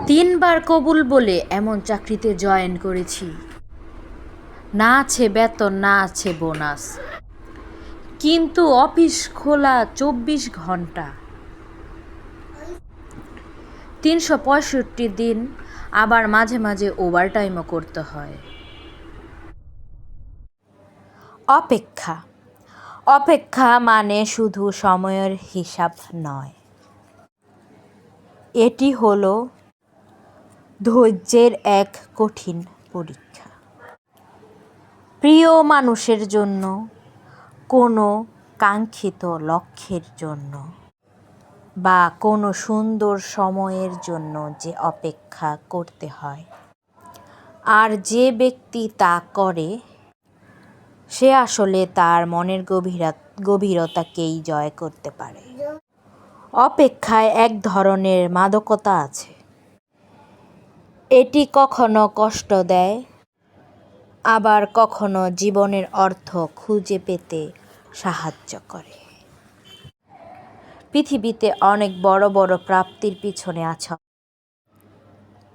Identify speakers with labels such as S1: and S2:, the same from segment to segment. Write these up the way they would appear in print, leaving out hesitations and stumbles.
S1: 3 বার কবুল বলে এমন চাকরিতে জয়েন করেছি, না আছে বেতন, না আছে বোনাস, কিন্তু অফিস খোলা 24 ঘন্টা, 365 দিন, আবার মাঝে মাঝে ওভারটাইমও করতে হয়। অপেক্ষা অপেক্ষা মানে শুধু সময়ের হিসাব নয়, এটি হলো ধৈর্যের এক কঠিন পরীক্ষা। প্রিয় মানুষের জন্য, কোনো কাঙ্ক্ষিত লক্ষ্যের জন্য, বা কোনো সুন্দর সময়ের জন্য যে অপেক্ষা করতে হয়, আর যে ব্যক্তি তা করে সে আসলে তার মনের গভীরতাকেই জয় করতে পারে। অপেক্ষায় এক ধরনের মাদকতা আছে। এটি কখনো কষ্ট দেয়, আবার কখনো জীবনের অর্থ খুঁজে পেতে সাহায্য করে। পৃথিবীতে অনেক বড় বড় প্রাপ্তির পিছনে আছে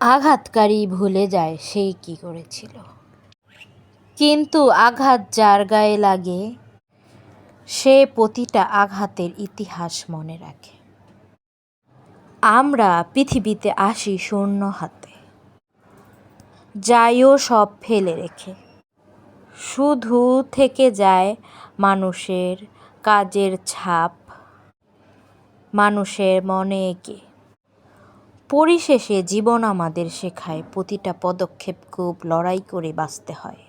S1: আঘাতকারী ভুলে যায় সে কি করেছিল, কিন্তু আঘাত যার গায়ে লাগে সে প্রতিটা আঘাতের ইতিহাস মনে রাখে। আমরা পৃথিবীতে আসি শূন্য হাতে, যাইও সব ফেলে রেখে, শুধু থেকে যায় মানুষের কাজের ছাপ, মানুষের মনে এঁকে। পরিশেষে জীবন আমাদের শেখায় প্রতিটা পদক্ষেপ খুব লড়াই করে বাঁচতে হয়।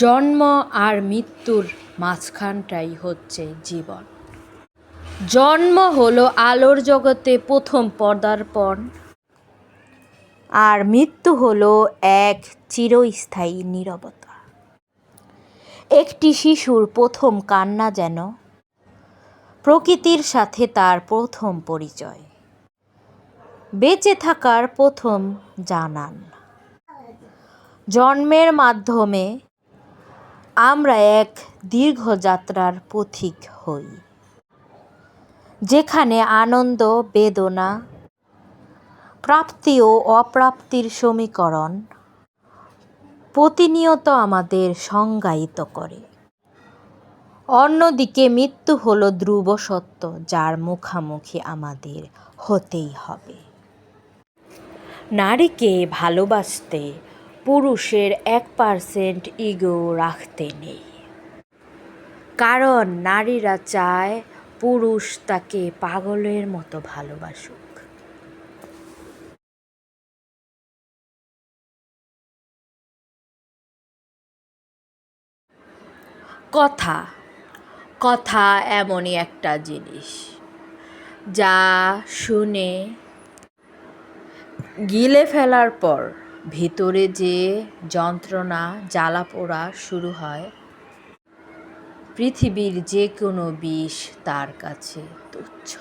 S1: জন্ম আর মৃত্যুর মাঝখানটাই হচ্ছে জীবন। জন্ম হলো আলোর জগতে প্রথম পদার্পণ, আর মৃত্যু হলো এক চিরস্থায়ী নীরবতা। একটি শিশুর প্রথম কান্না যেন প্রকৃতির সাথে তার প্রথম পরিচয়, বেঁচে থাকার প্রথম জানান। জন্মের মাধ্যমে আমরা এক দীর্ঘ যাত্রার পথিক হই, যেখানে আনন্দ, বেদনা, প্রাপ্তি ও অপ্রাপ্তির সমীকরণ প্রতিনিয়ত আমাদের সংজ্ঞায়িত করে। অন্যদিকে মৃত্যু হলো ধ্রুব সত্য, যার মুখোমুখি আমাদের হতেই হবে। নারীকে ভালোবাসতে পুরুষের 1% ইগো রাখতে নেই, কারণ নারীরা চায় পুরুষ তাকে পাগলের মতো ভালোবাসুক। কথা এমনই একটা জিনিস যা শুনে গিলে ফেলার পর ভিতরে যে যন্ত্রণা, জ্বালা পোড়া শুরু হয়, পৃথিবীর যে কোনো বিষ তার কাছে তুচ্ছ।